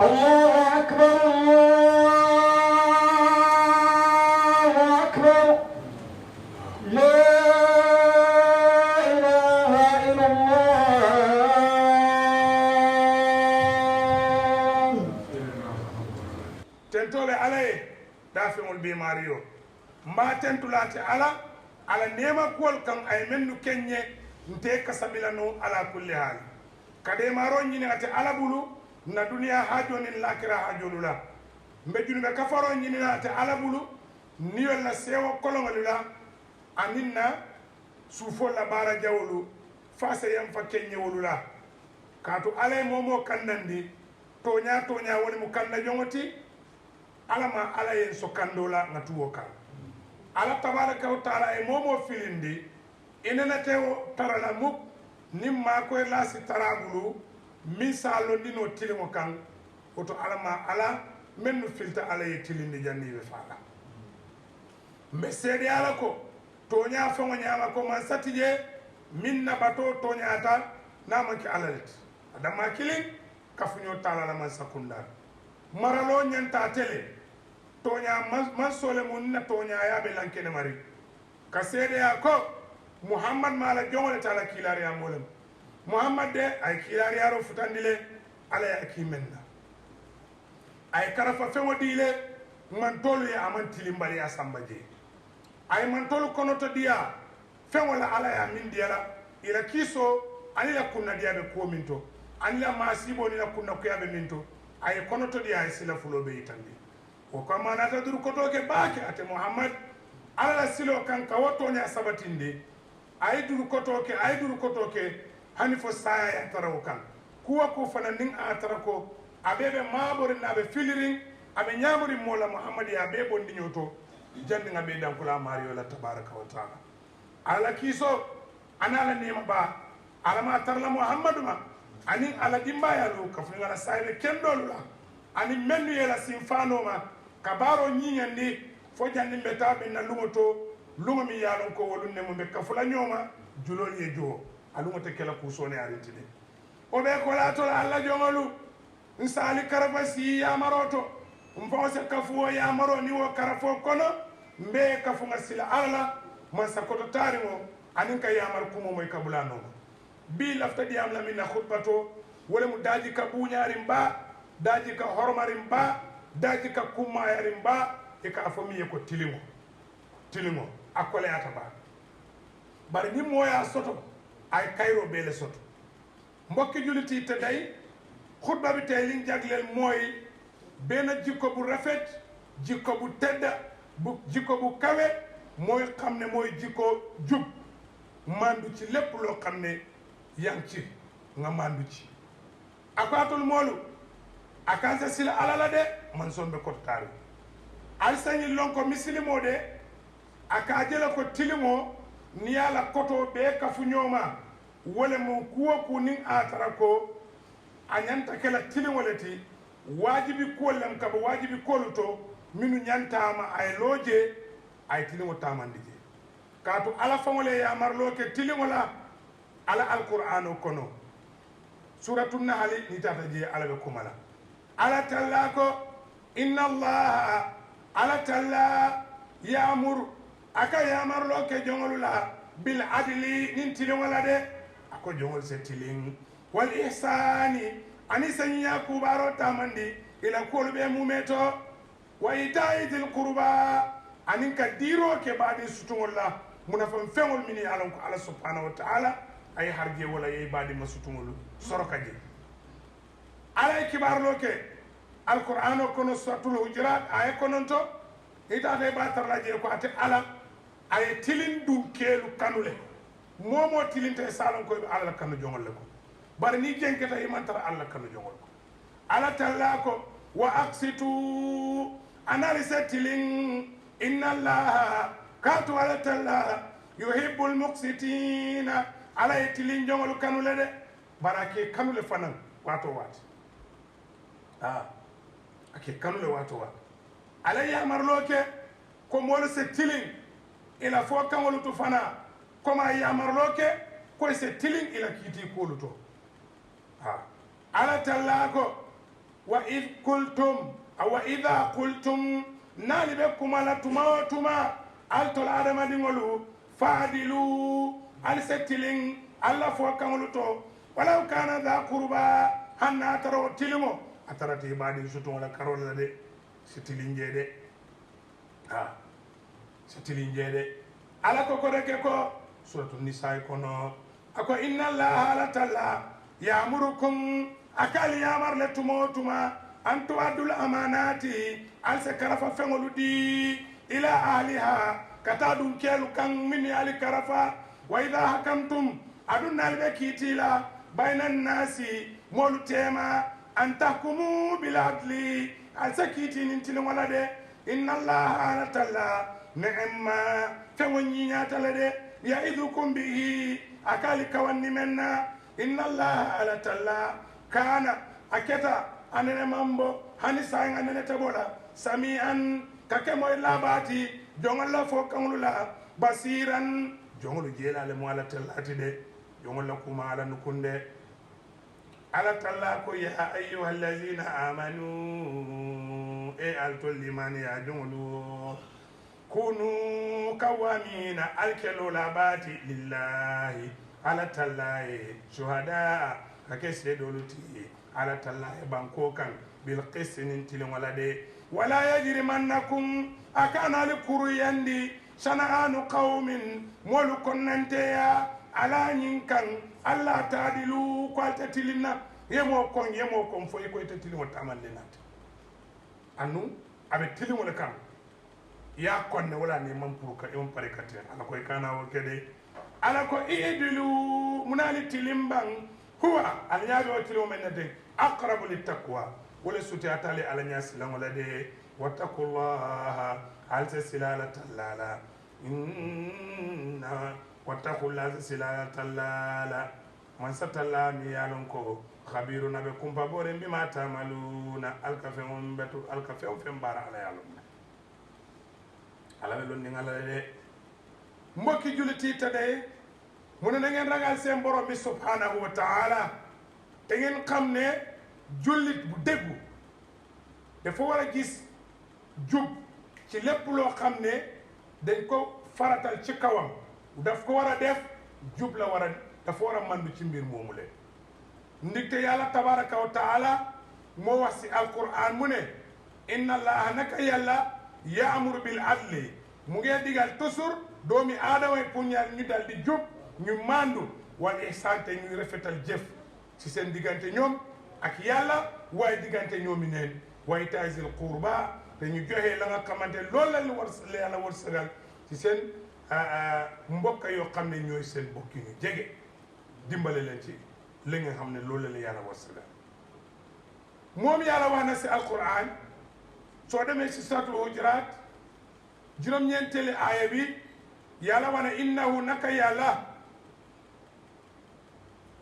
الله أكبر الله أكبر لا إله إلا الله tentole alaye dafeŋol be mario mba tentulate ala nema kuwol kan ay mennu kenye nte kasabila no ala kulli hal kade maro nyini ate ala bulu na duniya hajonin lakira hajolula mbe junube kafaro nyini ate ala bulu niyo la sewo kolongolula aninna sufo la bara jawlu fase yam fa kenye wolula katu alay momo kannandi tonya woni mu kanna jongoti alama ala yen so kandola ngatuwo kan ala tabaraka wa taala e momo filindi inena tewo tarala muk nimma ko la si taragulu misalo dino tilimo kan oto alama ala mennu filta ala ye tilindi janni be fala mbe sede ala ko tonya fango nyama ko man satije minna bato tonya ta namanki alalet adama kilin kafunyo tala la man sakunda maralo nyanta tele tonya man sole mun na tonya ya be lankene mari ka sede ya ko muhammad mala jongole tala kilari ya molem muhammad de ay kilari ya ro futandile ala ya kimenna ay karafa fewo dile man tolu ya aman tilimbali ya sambaje ay man tolu kono to dia fewo la ala ya min diala ila kiso ani la kunna dia be ko minto ani la masibo ni la kunna ko ya be minto ay kono to dia ay sila fulo be itandi o ko manata dur ko to ke baake ate muhammad ala la silo kan ka woto nya sabatinde ay dur ko to ke hani fo saya ya taraw kan kuwa ko fana nin a tarako abebe mabori na be filirin abe nyamori mola muhammad ya be bondi nyoto jandi ngabe dan kula mario la tabaraka wa taala ala kiso anala nema ba ala ma tarla muhammadu ma ani ala dimba ya lu ka fingala saybe kendol la ani mennu yela simfano ma kabaro nyinyandi fo jandi mbeta be na lumoto lumo mi yalon ko wolunne mo be kafula nyoma julol ye jo alungo te kala kusone arintide o be ko la to alla jongolu nsali karafasi ya maroto mfose kafuo ya maro ni wo karafo kono mbe kafunga sila ala masa koto tarimo aninka ya mar kumo moy kabulano bi lafta di am la min khutbato wala mu daji ka buñari mba daji ka hormari mba daji ka kumayari mba e ka afami ko tilimo akole ataba bari ni moya soto ay kayro bele soto mbokki juliti te day khutba bi tay liñ jaglel moy ben jikko bu rafet jikko bu tedda bu jikko bu kawe moy xamne moy jikko jub mandu ci lepp lo xamne yang ci nga mandu ci akatul molu akansa sila alala de man sombe ko taru alsani lonko misilimo de akajela ko tilimo ni ala koto be kafu nyoma wala mo kuwa kunin atara ko anyanta kala tilimoleti wajibi kollam ka wajibi koluto minu nyantama ay loje ay tilimo tamandije kaatu ala famole ya marlo ke tilimola ala alqur'ano kono suratul nahl ni tata je ala be kumala ala tallako inna allah ala talla ya'mur aka ya marlo ke jongolula bil adli nin tilimola de ako jongol se tilin wal ihsani ani sanya kubaro tamandi ila kolbe mumeto wa itaidil qurba anin ka diro ke badi sutungolla munafam fengol mini alan ko ala subhanahu wa ta'ala ay harje wala yey badi masutungolu sorokaje ala kibar loke alquran kono suratul hujurat ay kononto ita de batarlaje ko ate ala ay tilin dum kelu kanule momo tilinte salon ko ala kanu jongol ko bari ni jenkata imantara alla kanu jongol ko ala tallako wa aqsitu analisatilin inna allaha katu ala talla yuhibbul muqsitina ala itilin jongol kanule de barake kanule fanan wato wat ake kanule wato wat ala ya marloke ko mol se tilin ila fo kanwolu to fana koma ya marloke ko se tilin ila kiti koluto ala tallako wa id qultum awa ida qultum naali ɓe kumala tuma o tuma altol adamadiŋolu faadilu ali settilin allah fo kaŋolu to walaw kana da kurba hanna a tara o tiliŋo a tarati baadi sutuŋo la karol la de si tilinjee de ha si tilinjee de ala ko ko reke ko suratu nisa'i kono ako inna allaha ala talla yamurukum akali yamar le tumo tuma an tuwaddul amanati al se karafa feŋolu di ila ahliha kata dum kelu kan min ali karafa wa idha hakamtum adun nal be kitila bainan nasi molu tema an tahkumu bil adli al se kitinin tilin wala de inna allaha ala talla ni'ma feŋo ñiñatala de yaidukum bihi akali kawanni menna inna allaha ala talla kana aketa anene mambo hani sayin anene tabola sami'an kake moy labati jongol la fo kamulu la basiran jongolu jelale mo ala tallati de jongol la kuma ala nukunde ala talla ko ya ayyuha allazina amanu e altol liman ya jongolu kunu kawamina alkelo labati lillahi ala tallaye shuhada kake sedolu ti ala tallaye banko kan bil qisnin tilin wala de wala yajrimannakum akana li kuruyandi sana'anu qaumin molu konnanteya ala nyinkan alla tadilu kwalta tilinna yemo kon fo ko tilin wata amande nat anu abe tilin wala kan ya konne wala ne man pour ka on pare katen ala koy kana wo kede ala ko idilu munali tilimbang huwa al nyaado o tilo men de aqrabu lit taqwa wala suti atali ala nyas la wala de wattaqullaha al silala talala inna wattaqullaha silala talala man satalla mi yalon ko khabiruna be kumpa bore bima tamaluna al kafum betu al kafum fem bara ala yalon ala be lon ngala de mbokki juliti tade mu ne na ngeen ragal seen borom bi subhanahu wa taala te ngeen xam ne jullit bu déggu dafa war a gis jub ci lépp loo xam ne dañ ko faratal ci kawam daf ko war a def jub la war a dafa war a mandu ci mbir moomu leen ndigte yàlla tabaraka wa taala moo wax si alquran mu ne inna allaha naka yàlla yaamuru bil adli mu ngee digal toujours doomi aadama pour ñaar ñu dal di jub ñu mandu wal ihsan te ñuy rafetal jëf ci seen diggante ñoom ak yàlla waaye diggante ñoomi neen waaye taasil qurba te ñu joxe la nga xamante loolu la war la yàlla war sëgal ci seen mbokk yoo xam ne ñooy seen mbokk yi ñu jege dimbale leen ci li nga xam ne loolu la yàlla war sëgal moom yàlla wax na si alquran soo demee si suratul Hujurat juróom-ñeenteeli aaya bi yàlla wax ne innahu naka yàlla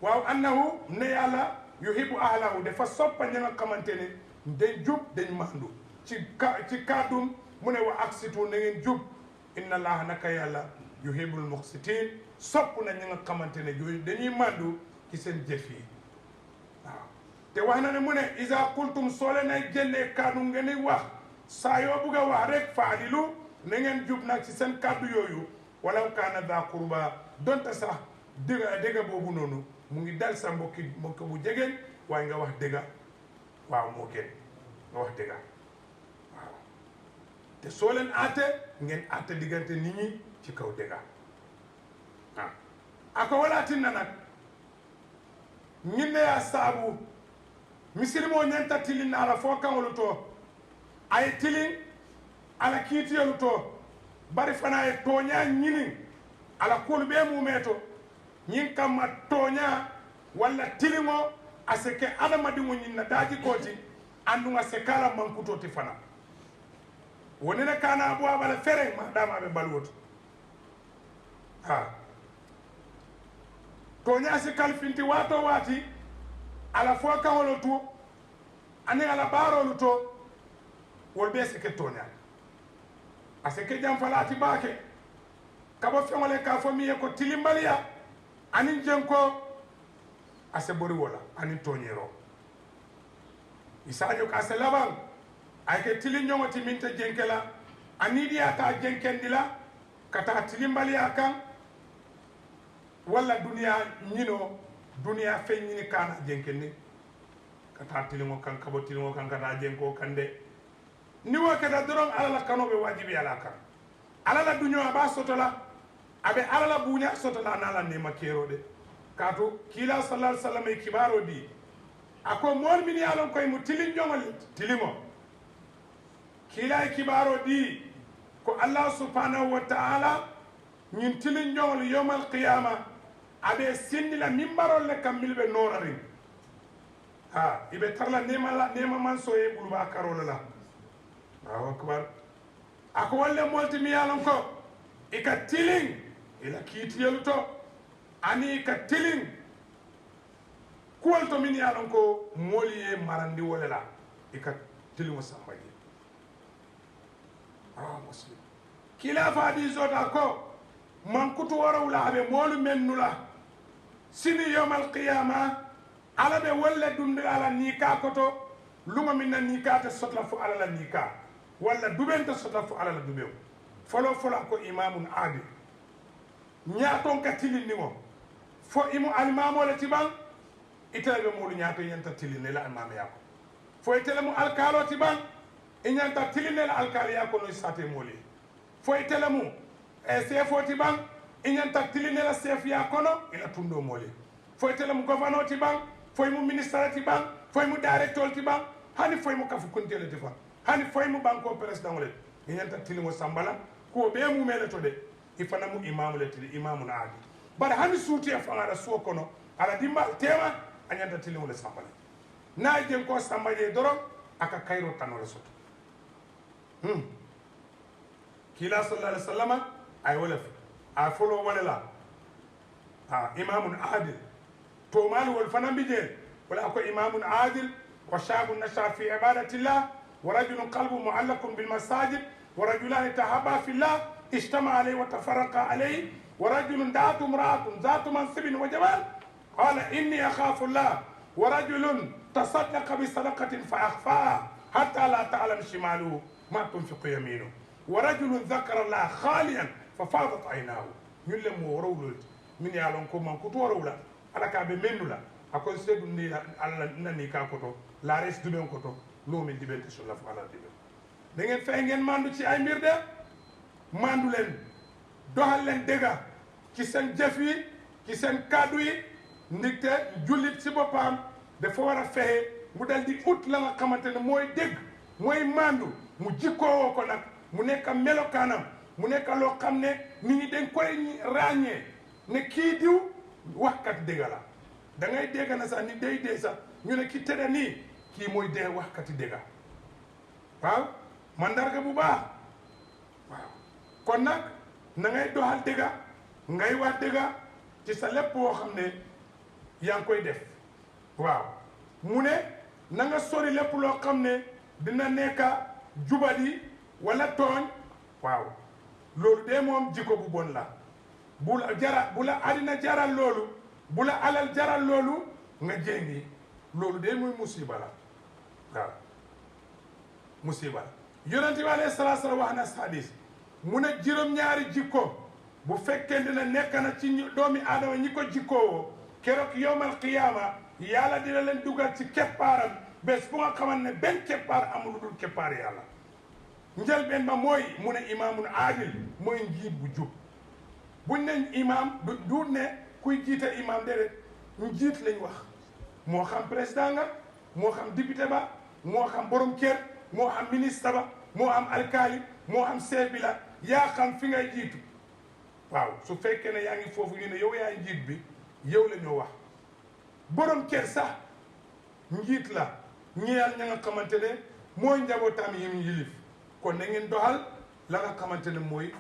waaw annahu ne yàlla yuhibbu ahlahu dafa soppa ña nga xamante ne dañ jub dañ mandu ci kàddum mu ne wa aksitu na ngeen jub inna allaha naka yàlla yuhibbul muqsitin sopp na ña nga xamante ne yooyu dañuy mandu ci seen jëf yi waaw te wax na ne mu ne isa qultum soo leen ay génnee kàddu ngeen di wax saa yoo bugg a wax rek faadilu na ngeen jub nag ci seen kàddu yooyu walaw kaana daa qurba donte sax dëgga boobu noonu mu ngi dal sa mbokk bu jegeen waaye nga wax dëgga waaw moo gën nga wax dëgga waaw te soo leen aate ngeen aate diggante nit ñi ci kaw dëgga ah ako walaatin na nag ñinne ya saabu misilimo ñanta tilin na ala fo kaŋolu to ay tilin ala kiitiyolu to bari fana ye tooñaa ñinin ala kuolu bee mumee to ñiŋ kamma tooñaa walla tiliŋo a se ke adamadiŋo ñiŋ na daaji kooti anduŋa se ka la mankuto ti fana woni ne kana bo a bala fereŋ ma daama be baluwo to ha tooñaa si kalifinti waato waati ala fo kaŋolu tu aniŋ ala baarolu to wolu bee se ke tooñaa a se ke janfalaati baake ka bo feŋo le ka fo miŋ ye ko tilimbaliya aniŋ jenko a se bori wo la aniŋ tooñeeroo isaño ka se laban ay ke tili ñongoti min te jenkela anidiya ta jenkendi la kata tilimbaliya kan walla duniya ñino duniya fe ñini kana jenkendi kata tilingo kan kabo tilingo kan kata jenko kan de ni wo keta doron ala la kanoɓe wajibi ala kan ala la duño aba sotola aɓe ala la buña sotola nala nema kerode kato kila sallallahu alaihi wasallam e kibaro di ako mool min yalon koye mo tilin jongol tilingo kila e kibaro di ko allah subhanahu wa ta'ala ñin tilin jongol yawmal qiyama aɓe sindila mimbarol le kam milɓe norarin ha iɓe tarla nema man soye ɓuluba karola la Allahu akbar ako walle molti mi yalon ko ika tilin ila kiitiyelu to ani ika tilin kuwol to min yalon ko mooli ye marandi wole la ika tilin sambaji muslim kila faadi zota ko man kutu warawla aɓe moolu men nula sini yawmal qiyama ala ɓe wolle ɗumde ala nika koto luma min na nika te sotla fo ala la nika walla duɓente sotla fo ala la duɓew folo ko imamun adil ñaton ka tilin ni mo fo imu almamole tiban itele ɓe muɗu ñaato ñanta tilinne la almama yako fo itele mu alkalo tiban i ñanta tilinne la alkali yako no sate moli fo itele mu sefo tiban i ñanta tilinne la sef ya kono ila tundo moli fo itele mu gouverneur tiban foy mu ministre tiban foy mu directeur tiban hani foy mu kafu kuntele tiban hani foy mu banko président le i ñanta tilimo sambala ko ɓe mumele to de i fana mu imamu le tili imamu na adi bara hani suuti e fangara suwo kono ala dimba tema a ñanta tilimo le sambala na jen ko sambaje doron aka kayro tanole soto kila sallallahu alaihi wasallam ay wolef a folo walela imamun adil to mal wol fana bije wala ko imamun adil wa shabun nasha fi ibadatillah wa rajulun qalbu mu'allaqun bil masajid wa rajulan tahabba fillah اجتمع عليه وتفرق عليه ورجل دعته امرأة ذات منصب وجمال قال إني أخاف الله ورجل تصدق بصدقة فأخفاها حتى لا تعلم شماله ما تنفق يمينه ورجل ذكر الله خاليا ففاضت عيناه يلم ورول من يعلمكم من كتور ولا على كعب منولا أكون سيد على نني كاكوتو لا ريس دبن كوتو لو من دبن تشولا فعلا دبن دعين فعين ماندو شيء أي ميردا mandu leen doxal leen dégga ci seen jëf yi ci seen kàddu yi ndigte jullit si boppam dafa war a fexe mu dal di ut la nga xamante ne mooy dégg mooy mandu mu jikkoowoo ko nag mu nekk melokaanam mu nekk loo xam ne nit ñi dañ koy ràññee ne kii diw waxkat dégg la da ngay dégg na sax ni day dee sax ñu ne ki tëdda nii kii mooy dee waxkati dégg waaw mandarga bu baax waaw kon nag na ngay doxal dëgga ngay wax dëgga ci sa lépp boo xam ne yaa ngi koy def waaw mu ne na nga sori lépp loo xam ne dina nekka jubali wala tooñ waaw loolu de moom jikko bu bon la bu la àddina jaral loolu bu la alal jaral loolu nga jéngi loolu de muy musiba la waaw musiba la yonente bi alayhi salaatu salaam wax na hadis mu ne juróom-ñaari jikko bu fekkee dina nekk na ci doomi aadama ñi ko jikkoo keroog yowmal qiyaama yàlla dina leen dugal ci keppaaram bés bu nga xamante ne benn keppaar amul lu dul keppaar yàlla njëlbeen ba mooy mu ne imaamun aadil mooy njiit bu jub buñ ne imaam du ne kuy jiite imaam déedéet njiit lañ wax moo xam président nga moo xam député ba moo xam borom kër moo xam ministre ba moo am alkaali moo xam chef bi la yaa xam fi ngay jiitu waaw su fekkee ne yaa ngi foofu ñu ne yow yaay njiit bi yow la ñoo wax borom kër sax njiit la ñeyal ña nga xamante ne mooy njabootam yi mu yilif kon na ngeen doxal la nga xamante ne mooy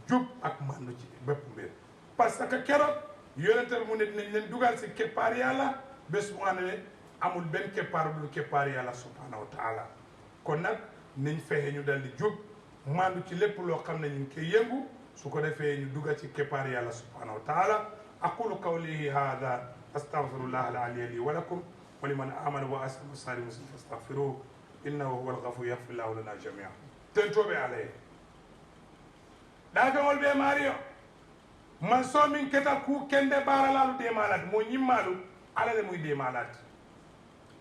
jub ak mandu ci bépp mbir parce que keroog yonente mu ne dinañ leen dugal si keppaar yàlla bés bu nga ne amul benn keppaar bu keppaar yàlla subhanahu wa taala kon nag nañ fexe ñu dal di jub mandu ci lépp loo xam ne ñu ngi koy yëngu su ko defee ñu dugal ci keppaar yàlla subhanahu wa taala aqulu qawli hada astaghfirullah al aliya li wa lakum ولمن آمن وأسلم وصار مسلم فاستغفروه إنه هو الغفور يغفر الله لنا جميعا تنتوبي عليه دافع والبي ماريو من سو من كتا كو كنده بارالالو دي مالات مو نيمالو على لموي دي مالات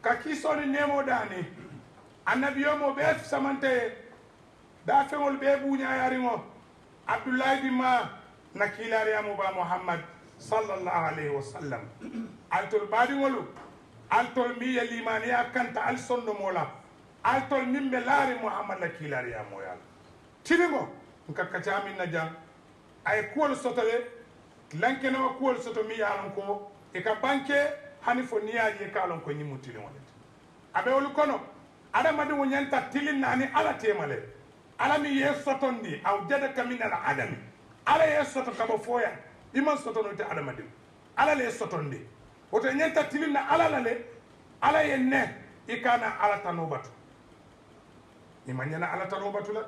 كاكي سوني نيمو داني النبي يومو بيف سمانتي دافع والبي بونيا ياريمو عبد الله بن ما نكيلا ريامو با محمد صلى الله عليه وسلم altol baadi wolu altol mi ya limaniya kanta al sonno mola altol min be laari muhammad la kilari ya moyal tilingo nka kacami na jang ay kuwol sotole lanke no kuwol soto mi yalon ko e ka banke hani fo niya ye kalon ko nyimu tilingo abe wolu kono ada madu nyanta tilin nani ala temale ala mi ye sotondi aw jada kamina la adami ala ye soto kabo foya iman soto no te ada madu ala le sotondi woto ñanta tilinna ala la le ala ye ne i kana ala tano batu ima ñana ala tano batu la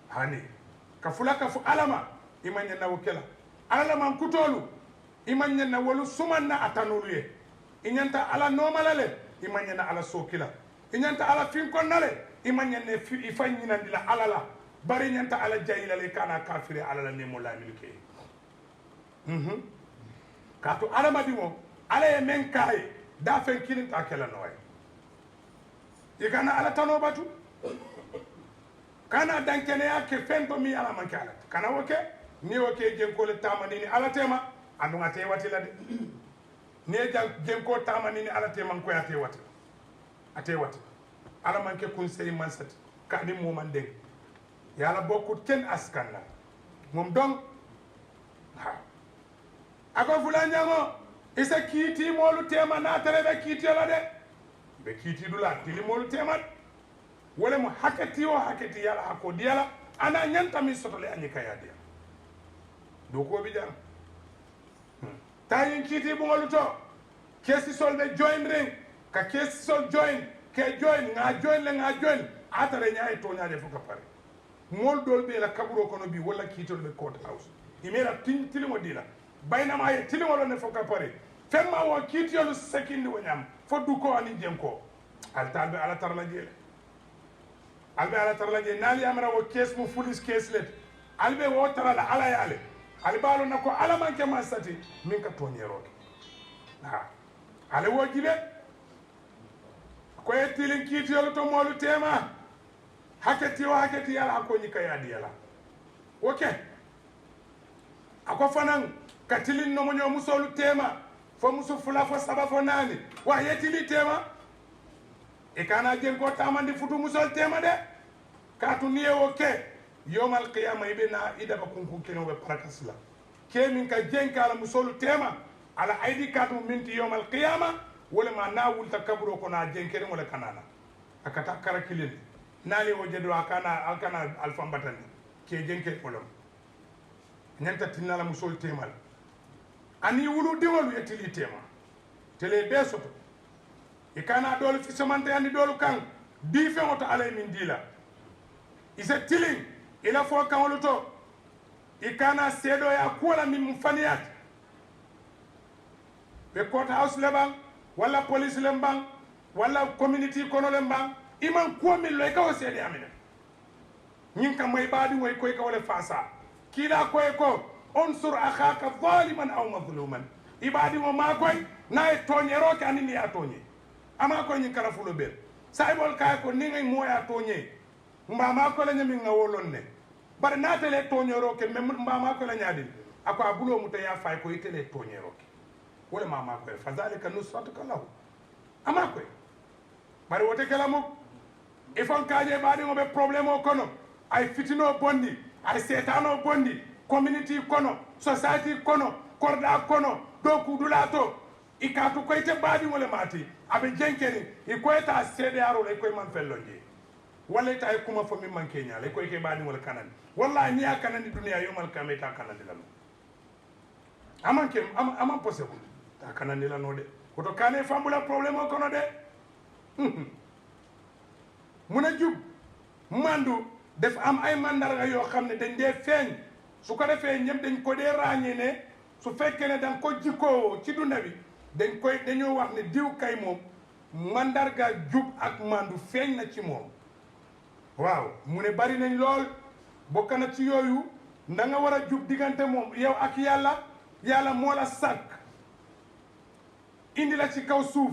hani ka fula ka fu alama ima ñana wo kela ala la man kutolu ima ñana wolu sumanna atanolu ye i ñanta ala nomala le ima ñana ala sokila i ñanta ala finkonna le ima ñana i fa ñinandi la ala la bari ñanta ala jayila le kana kafire ala la nemo lamil ke kaatu adamadiŋo ala ye meŋ kaaye daa feŋ kiliŋ taa ke la noo ye i kana ala tanoo batu kana dankeneya ke feŋ to miŋ ala maŋ ke ala kana wo ke niŋ wo ke jenkoo le taamandi ni ala teema anduŋ ate ye wati la de niŋ ye jenkoo taamandi ni ala teema nkoye ate wati ate wati ala maŋ ke kunseyi mansati kaani moo maŋ deŋ ye ala bokkut ken askan na moom doŋ ako fulanjango isa kiiti molu tema na tere be kiiti la de be kiiti dula tili molu tema wala mu hakati o hakati yala hako diala ana nyanta mi sotole anyi kaya dia do ko bi jam tayin kiiti bu ngolu to kesi sol be join ring ka kesi sol join ke join nga join atare nyaay to nyaade fuka pare mol dol be la kaburo kono bi wala kiitol be court house imera tili mo dila baynama ye tiliŋolo ne fo ka pare femma wo kiitiyolu sekindi wo ñam fo duko ani jenko alta albe ala tarla jeele albe ala tarla jee naali yamara wo kees mu fulis kees let albe wo tarala ala yaale alibaalu na ko ala manke man sati min ka toñeroke ha ale wo jibe koye tilin kiitiyolu to moolu tema haketi o haketi yala hakko ñika yaadi yala ok ako fanan katilin no mo musolu tema fo musu fula fo saba fo nani wa yetili tema e kana jen ko tamandi futu musol tema de katu niye o ke yomal qiyamah ibena ida ba kunku kino be parakasla ke min ka jen kala musolu tema ala aidi katu minti yomal qiyamah wala ma na wulta kaburo ko na jen kere wala kanana akata karakilin nali o jedo akana alfambatani ke jen ke kolom ñanta tinala musol temal ani wulu diŋolu ye tili tema tele be soto i kana doolu fisamante andi doolu kaŋ bii feŋo to ala ye min dii la i se tiliŋ i la fo kaŋolu to i kana seedoya kuwo la miŋ mu faniyaati be court house le baŋ walla police le baŋ walla community kono le baŋ i maŋ kuwo miŋ lo i ka wo seedeya mine ñiŋ kamma i baadiŋo i ko i ka wo le faasa kiila koye ko unsur akhaka zaliman aw mazluman ibadi mo ma koy nay toñero ke anini ya toñe ama ko nyi kala fulo bel saybol kay ko ni ngay moya toñe mbama ko la nyami nga wolon ne bar na tele toñero ke mem mbama ko la nyaadi ako abulo mu ya fay ko itele toñero ke wala mama ko fa zalika nusratuka lahu ama ko bar wote kala mo e fon kaaje baadi mo be problème o kono ay fitino bondi ay setano bondi community kono society kono korda kono do kudulato ikatu koyte baadi wala mati abe jenkeri e koyta sede aro le koy man fellonje wala ta kuma fo mi man kenya le koy ke baadi wala kanan wallahi ni akanani dunya yomal kameta kanandi lam amanke am possible ta kanandi la no de koto kane fambula problème kono de muna jub mandu def am ay mandarga yo xamne dañ dé feñ su ko defee ñëpp dañ ko dee ràññee ne su fekkee ne danga ko jikkoo ci dunda bi dañoo wax ne diw kay moom mandarga jub ak mandu feeñ na ci moom waaw mu ne bari nañ lool bokk na ci yooyu na nga war a jub diggante moom yow ak yàlla moo la sàkk indi la ci kaw suuf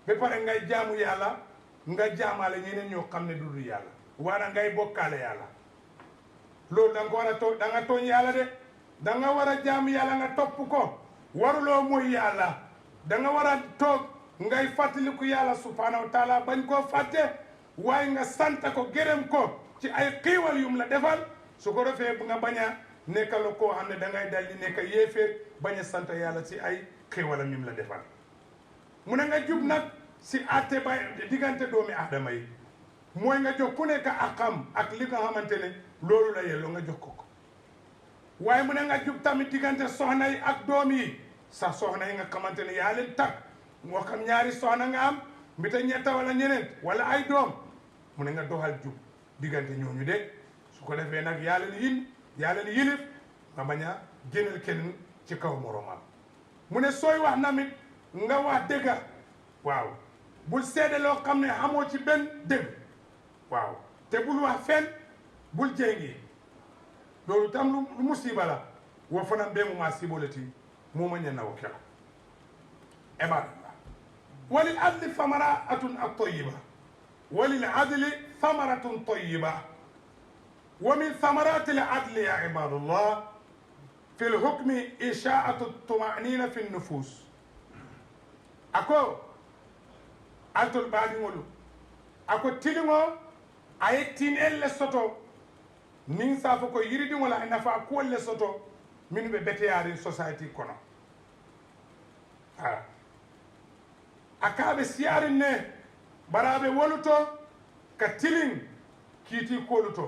ba pare ngay jaamu yàlla nga jaamaale ñeneen ñoo xam ne du yàlla wala ngay bokkaale yàlla loolu da nga ko war a da nga tooñ yàlla de da nga war a jaamu yàlla nga topp ko waruloo mooy yàlla da nga war a toog ngay fàttaliku yàlla subhanahu wa taala bañ koo fàtte waaye nga sant ko gërëm ko ci ay xiiwal yum la defal su ko defee nga bañ a nekkal koo xam ne da ngay dal di nekk yéeféer bañ a sant yàlla ci ay xiiwalam yum la defal mu ne nga jub nag si àtte ba diggante doomi aadama yi mooy nga jox ku nekk akam ak li nga xamante ne loolu la yelloo nga jox ko waaye mu ne nga jub tamit diggante soxna yi ak doom yi sax soxna yi nga xamante ne yaa leen tag moo xam ñaari soxna nga am mbita ñetta wala ñeneent wala ay doom mu ne nga doxal jub diggante ñooñu de su ko defee nag yaa leen yilif nga bañ a génnal kenn ci kaw moromam mu ne sooy wax namit nga wax dëgga waaw bul seede loo xam ne xamoo ci benn dëgg waaw te bul wax fen bul jéngi loolu tam lu musiba la wo fanan be mu ma sibolati mu ma ñana wo kala ibadallah walil adli thamaratun at-tayyiba walil adli thamaratun tayyiba wa min thamarati al-adli ya ibadallah في الحكم إشاعة الطمأنينة في النفوس أكو أنتل بعد مولو أكو تلمو أي تين إل سوتو نين سافو كو يريد ولا نفع كل سوتو من ببتيارين سوسايتي كنا أكاب سيارين نه برابي ولوتو كتلين كيتي كولوتو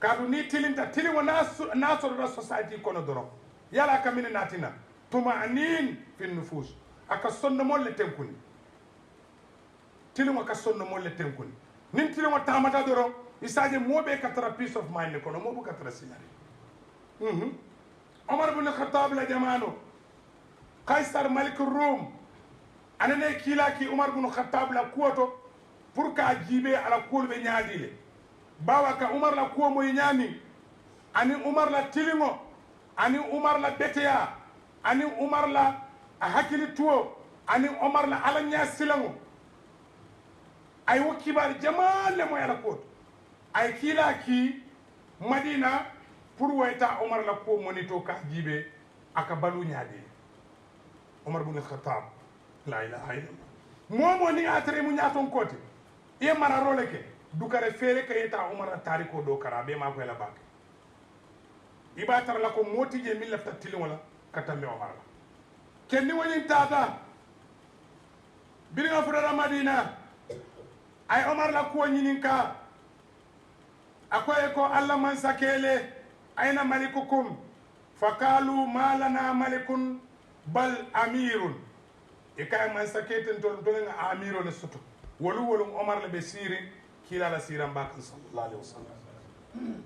كادو ني تلين تا تلين وناسو دا سوسايتي كنا درو يلا كمين ناتنا طمأنين في النفوس أكسون مول تنكوني تلين أكسون مول تنكوني نين تلين وتامتا درو يساجي مو بي كتر peace of mind كنا مو بو كتر سيناري عمر بن الخطاب لجمانو قيصر ملك الروم أنا نكيلا كي عمر بن الخطاب لكوتو pour ka jibe ala kul be nyaadile bawa ka umar la ko moy nyami ani umar la tilingo ani umar la beteya ani umar la hakili tuo ani umar la ala nya silango ay wo kibar jamal le moy ala ko ay kila ki madina pour wayta umar la ko monito ka jibe aka balu nyaadi umar ibn al-khattab la ilaha illallah momo ni atre mu nyaton kote e mara roleke dukare fere kayeta umar tariko do karabe ma ko la bak ibatar la ko moti je min lafta tilin wala katambe umar la kenni woni tata biri nga fudara madina ay umar la ko nyinin ka akoy ko allah man sakele ayna malikukum faqalu ma lana malikun bal amirun e kay man saketen to nga amirun sutu wolu umar la be sirin kila la siran bakan sallallahu alaihi wasallam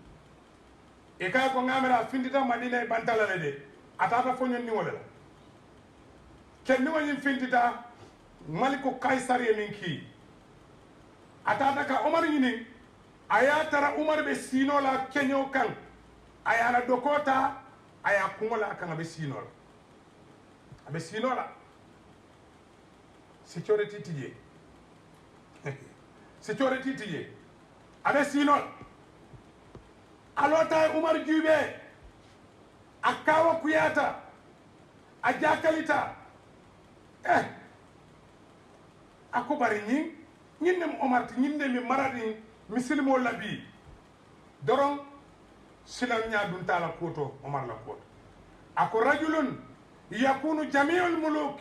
e kay ko ngamira findita madina e bantala le de atata fonyon ni wala ken ni woni findita maliku kaisar yemin ki atata ka umar yini aya tara umar be sino la kenyo kan aya la dokota aya kumola kan be sino la abe sino la security tiye security tiye abe sino alota umar jube akawa kuyata ajakalita ako bari ñinne umar ti ñinne mi maradi misilimo labi doron silam nya dun tala koto umar la koto ako rajulun yakunu jami'ul muluk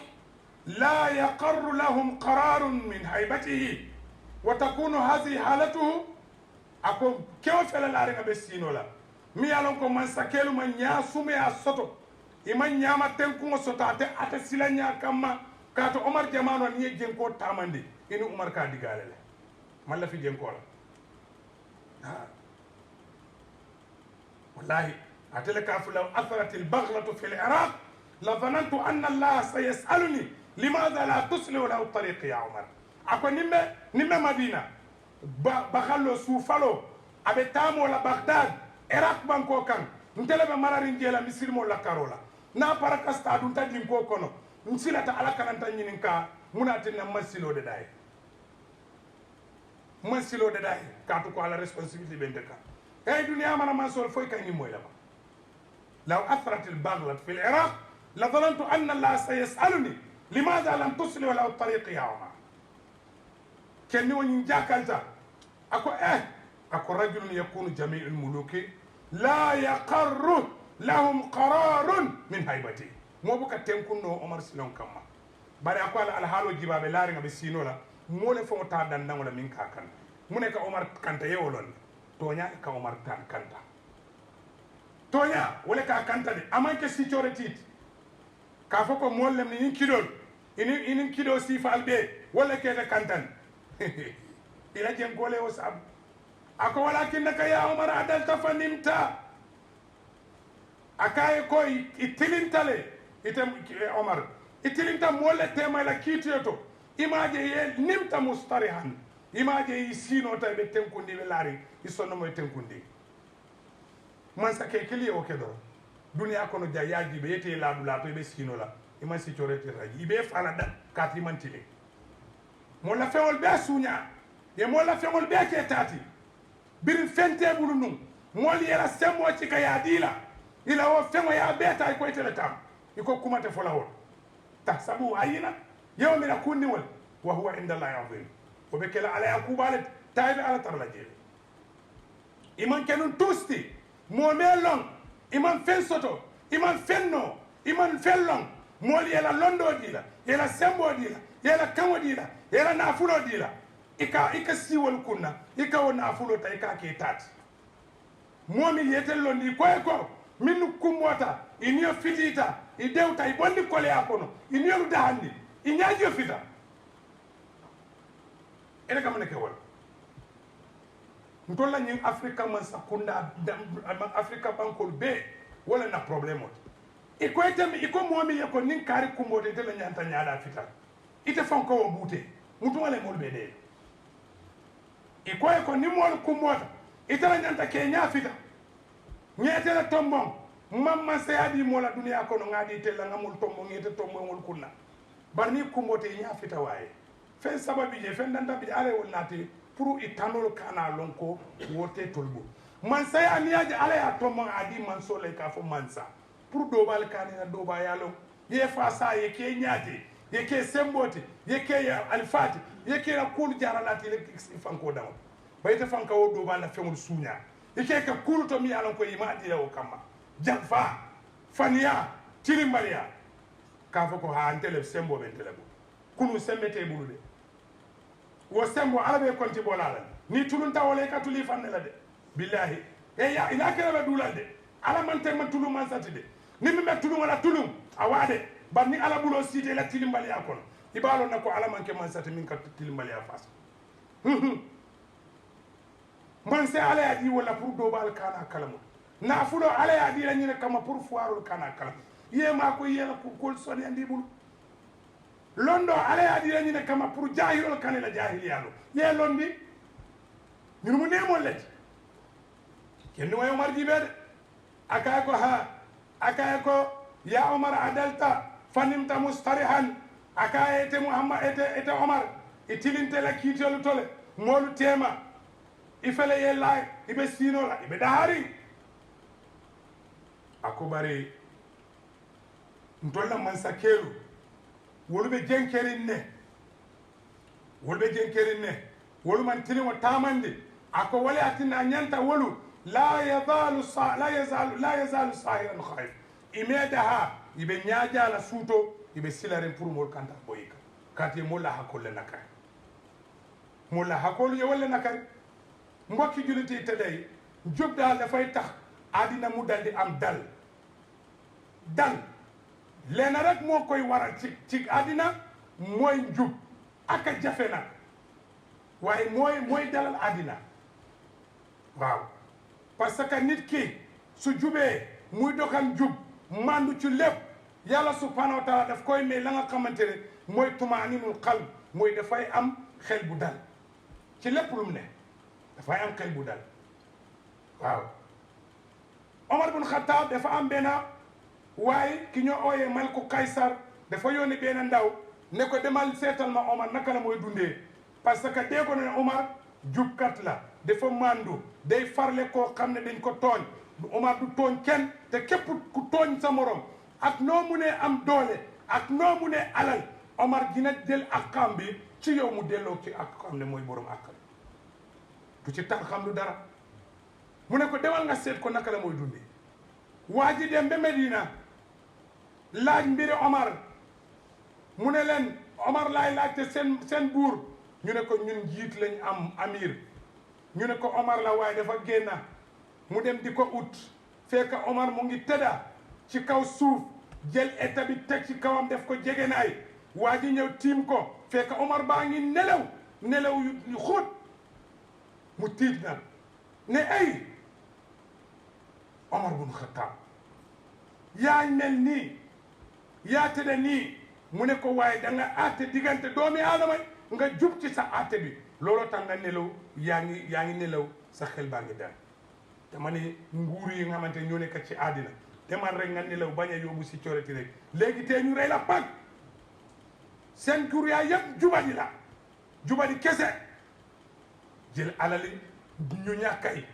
لا يقر لهم قرار من هيبته وتكون هذه حالته أكو كيف فعل الأرنب بالسينولا ميالونكم من سكيلو من ياسومي أسوتو إمان ياما تنكو سوتو أتى سيلانيا كما كاتو عمر جمانو نيه جنكو تامندي إنو عمر كادي قالله مالا في جنكو والله أتلك لو أثرت البغلة في العراق la dhanantu anna Allah sayasaluni limadha la tuslihu lahu tariq ya Umar ako nimme Madina bakhallo suufalo aɓe taamola Baghdad Iraq banko kan ntele ɓe mararin jeela misilmo la karola na parakasta ɗum tadin ko kono silata ala kananta ñinin ka munatinna mansilode ɗaye mansilode ɗaye katu ko ala responsabilité ɓente ka hey duniya mana mansol foy kañi moylama law athrat albaglat fi l'iraq la dhanantu anna Allah sayasaluni limadha lam tuslihu lahu tariq ya Umar kenni woni jakalta ako rajulun yakunu jami'ul muluki la yaqarru lahum qararun min haybati mo buka tenkunno Omar silon kamma bari ako ala haalo jibabe laari ngabe sinola mole fo ta dandangola min ka kan mune ka Omar kanta yewolon tonya ka Omar tan kanta tonya wala ka kanta de amanke security ka fo ko mollem ni kidol inin kido sifal be wala kete kantan ila jen gole o sab ako walakinaka ya Umar adalta fanimta akaye ko itilintale ite Omar itilinta molle tema la kitiyoto imaje ye nimta mustarihan imaje yi sino tay be tenkundi be laari isonno moy tenkundi man sa ke kili o kedo dunia kono jayaji be yete laadu la to be sino la iman si chorete raji be fala da kati mantile mo la fewol be sunya ye mo la fewol be ke tati bir fente bulu num mo li yela semmo ci ka ya dila ila o femo ya beta ko itele tam iko kumate fola hol tahsabu ayina yawmin kunni wal wa huwa inda Allah azim o be kala ala yakubalet taybe ala tarla jere iman kenun tusti mo melon iman fensoto iman fenno iman fellon mo li yela londo dila yela sembo dila yela kamo dila yela nafulo dila ika siwol kunna ika o nafulo ta ika ke tati momi yetello ndi ko min kummota iniyo fitita i dewta i bondi kole akono iniyo dahandi i ñaajo fita ene kamane ke wala ntolla ñin afrika man sakunda afrika bankol be wala na problème ot iko etemi iko momi ye ko nin kari kumbote te la ñanta ñaada fita ite fonko wo buute mutungale mol be de iko e ko ni mol kumbota ite la ñanta ke ñaa fita ñeete la tombon mamma sayadi mola duniya kono ngadi tella ngamul tombo ngete tombo ngol kunna barni kumbote nya fita waye fen sababi je fen danda bi ale wonnati pour itanol kana lonko wote tolbo man saya niaje ale ya tombo adi man sole ka fo mansa pour dobal kana doba yalo ye fa sa ye ke nyaade ye ke sembote ye ke ya alfati ye ke la kul jaralati le fanko dawo bayta fanka wo dobal la femul sunya ye ke ka kul to mi alon ko imadi la o kama janfa fania tilimbaliya ka fo ko ha antele sembo ben telebo kunu semmete bulude wo sembo alabe konti bolala ni tulunta wala ka tuli fanne la de billahi e ya ila kala dulande ala man te man tulum man satide ni mi metulum wala tulum awade barni ala bulo site la tilimbaliya kono ibalo nako ala man ke man sati min ka tilimbaliya fas man se ala ya di wala pour do bal kana kalamu na fulo ala ya dira ñine kama pour foirul kana kala yema ko yela ko kol soni andi bulu londo ala ya dira ñine kama pour jahilol kanela jahiliyalo ye londi ñun mu nemo let kenni way Omar jibede akay ko ha akay ko ya Omar adalta fanimta mustarihan akay ete Muhammad ete Omar itilinte la kitolu tole molu tema ifele yella ibe sinola ibe dahari akobare ntolla mansa kelu wolbe jenkerin ne wolu man tini wa tamande ako wala atina nyanta wolu la yazalu sahiran khaif imedaha ibe nyaaja la suto ibe silaren pour mol kanta boyika kati molla hakolle nakay molla hakol ye wala nakay mbokki juliti tedey jobda da fay tax adina mu daldi am dal leena rek moo koy waral ci adina mooy njub aka jafe nag waaye mooy dalal adina waaw parce que nit ki su jubee muy doxal njub mandu ci lépp yàlla subhanahu wa taala daf koy may la nga xamante ne mooy tumaaninul qalb mooy dafay am xel bu dal ci lépp lu mu ne dafay am xel bu dal waaw Omar bun Khattab dafa am benn waaye ki ñoo ooyee Maliku Kaysar dafa yónni benn ndaw ne ko demal seetal ma Omar naka la mooy dundee parce que dégg ko ne Omar jubkat la dafa mandu day farle koo xam ne dañ ko tooñ Omar du tooñ kenn te képp ku tooñ sa morom ak noo mu ne am doole ak noo mu ne alal Omar dina jël akam bi ci yow mu delloo ci ak xam ne mooy borom akam du ci tax xam lu dara mu ne ko demal nga seet ko naka la mooy dundee waa ji dem ba Medina laaj mbiri Omar mu ne leen Omar laay laajte seen buur ñu ne ko ñun njiit lañ am amir ñu ne ko Omar la waaye dafa génna mu dem di ko ut fekk Omar mu ngi tëdda ci kaw suuf jël état bi teg ci kawam def ko jegenaay waa ji ñëw tiim ko fekk Omar baa ngi nelaw yu xóot mu tiit na ne ay Omar bun Khattab yaa mel nii yaa tëdda nii mu ne ko waaye da nga àtte diggante doomi aadama nga jub ci sa àtte bi looloo tax nga nelaw yaa ngi nelaw sa xel baa ngi dal dama ne nguur yi nga xamante ñoo nekk ci àddina demal rek nga nelaw bañ a yóbbu si coreti rek léegi tey ñu rey la pag seen tur yaa yëpp jubadi la jubadi kese jël alali ñu ñàkkay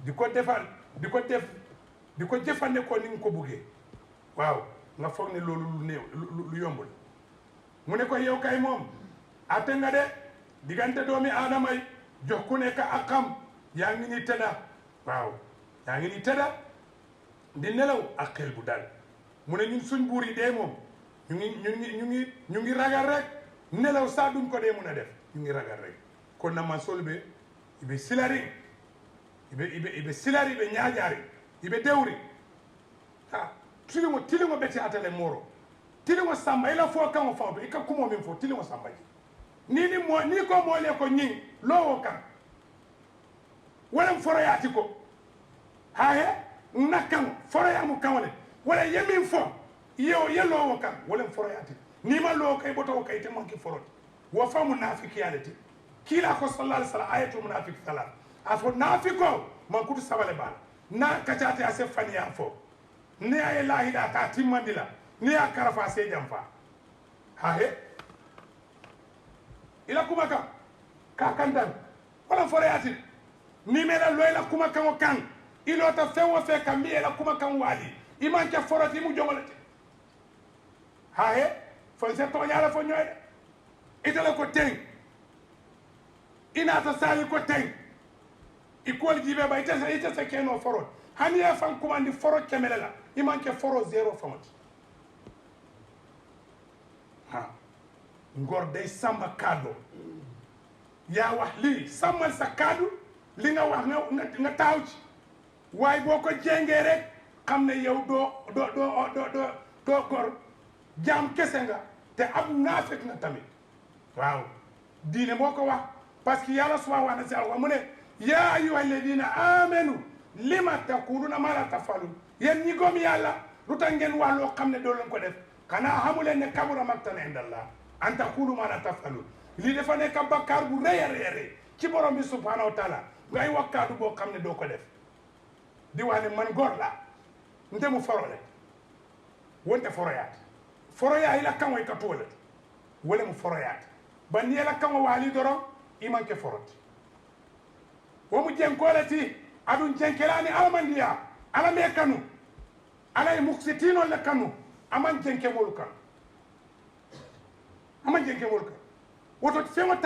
di ko defal di ko jëfandikoo ni nga ko buggee waaw nga foog ne loolu lu néew lu yombul mu ne ko yow kay moom atte nga de diggante doomi aadama yi jox ku nekk ak xam yaa ngi ni tëdda waaw yaa ngi ni tëdda di nelaw ak xel bu dal mu ne ñun suñ buur yi dee moom ñu ngi ragal rek nelaw saa duñ ko dee mun a def ñu ngi ragal rek kon na man sol be ibe silari ibe silari ibe ñaajaari ibe dewri ha tilimo beti atale moro tilimo samba ila fo kan fo be ka kumo min fo tilimo samba ji ni ko mo le ko ñing lowo kan wala foroyaati ko haye nakkan foroyamu kawle wala yemin fo ye lowo kan wala foroyaati ni ma lowo kay boto kay te manki foroti wa fa munafiqiyalati kila ko sallallahu alaihi wasallam ayatul munafiq salat afo nafiko man kutu sabale bal na kacate ase faniya fo ni ay lahida ta timmandi la ni ya karafa se jamfa hahe ila kuma ka kandan wala foroyaati ni mela loyla kuma kan o kan ilota fewo fe kam mi ela kuma kan wali iman ke foroti mu jongolete hahe fon se to nyaala fo ñoy itala ko ten ina ta sali ko ten ikol jibe ba ita se keno forot hani ya fan kumandi forot kemelela iman ke foro zero famati ha ngor day samba kado ya wax li samal sa kado li nga wax nga taaw ci waaye boo ko jéngee rek xam ne yow doo gor jaam kese nga te am naafeq na tamit waaw diine moo ko wax parce que yàlla subhanahu wa ta'ala mu ne yaa ayyuha alladina amanu lima taquluna ma la tafalun yéen ñi gëm yàlla lu tax ngeen wax loo xam ne doo leen ko def xanaa xamu leen ne kabura maqtan indallah an taqulu ma la tafalun lii dafa nekk bakkaar bu rëy a rëy ci borom bi subhanahu wa ta'ala ngay wakkaatu boo xam ne doo ko def di wax ne man góor la nte mu forole wonte foroyaa ila kaŋo i ka tuwo le wole mu foroyaati ba niŋ ye la kaŋo waali doroŋ i maŋ ke foroti wo mu jenkoo le ti aduŋ jenkela ni alamandiya ala mee kanu ala ye muksitiinol le kanu a maŋ jenke moolu kaŋ woto feŋo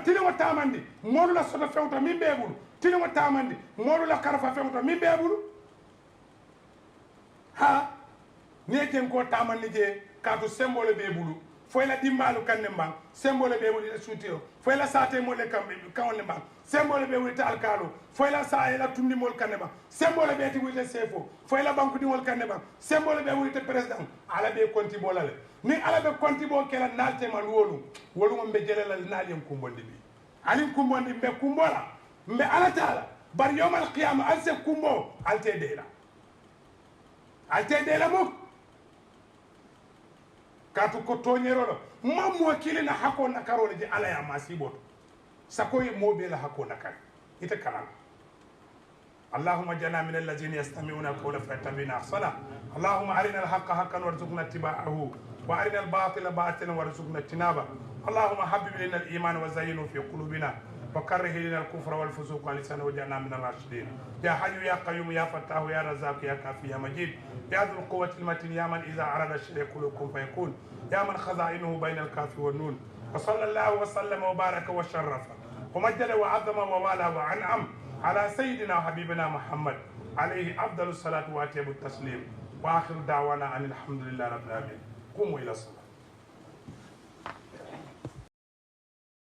tiliŋo taamandi moolu la soto feŋo to miŋ bee bulu tiliŋo taamandi moolu la karafa feŋo to miŋ bee bulu ha niŋ ye jenkoo taamandi je kaatu sembo le bee bulu fo i la dimbaalu kaŋ ne mbaŋ sembo le bee bulu ite suutio fo i la saateemolu le kaŋo le mbaŋ sembo le bee bulu ite alkaaloo fo i la saa i la tundimolu kaŋ ne mbaŋ sembo le bee ti wulu ite seefoo fo i la bankudiŋolu kaŋ ne mbaŋ sembo le bee wulu ite président ala bee kontiboo la le niŋ ala be kontiboo ke la naal tema luwolu wolu mo mbe jele la naal yen kumbondi bi aniŋ kumbondi mbe kumbo la mbe ala taa la bari yowmal qiyama ali se kumbo ali te dee la muk katu ko toñerolo mammo kilina hako nakarole je ala ya masiboto sakoye mobe la hako nakar ite kanal اللهم اجعلنا من الذين يستمعون القول فيتبعون احسنه اللهم ارنا الحق حقا وارزقنا اتباعه وارنا الباطل باطلا وارزقنا اجتنابه اللهم حبب الينا الايمان وزينه في قلوبنا وكره الينا الكفر والفسوق والعصيان واجعلنا من الراشدين يا حي يا قيوم يا فتاح يا رزاق يا كافي يا مجيد يا ذو القوة المتين يا من إذا أراد الشيء يقول كن فيكون يا من خزائنه بين الكاف والنون وصلى الله وسلم وبارك وشرف ومجد وعظم ووالى وأنعم على سيدنا وحبيبنا محمد عليه أفضل الصلاة وأتم التسليم وآخر دعوانا أن الحمد لله رب العالمين قوموا إلى الصلاة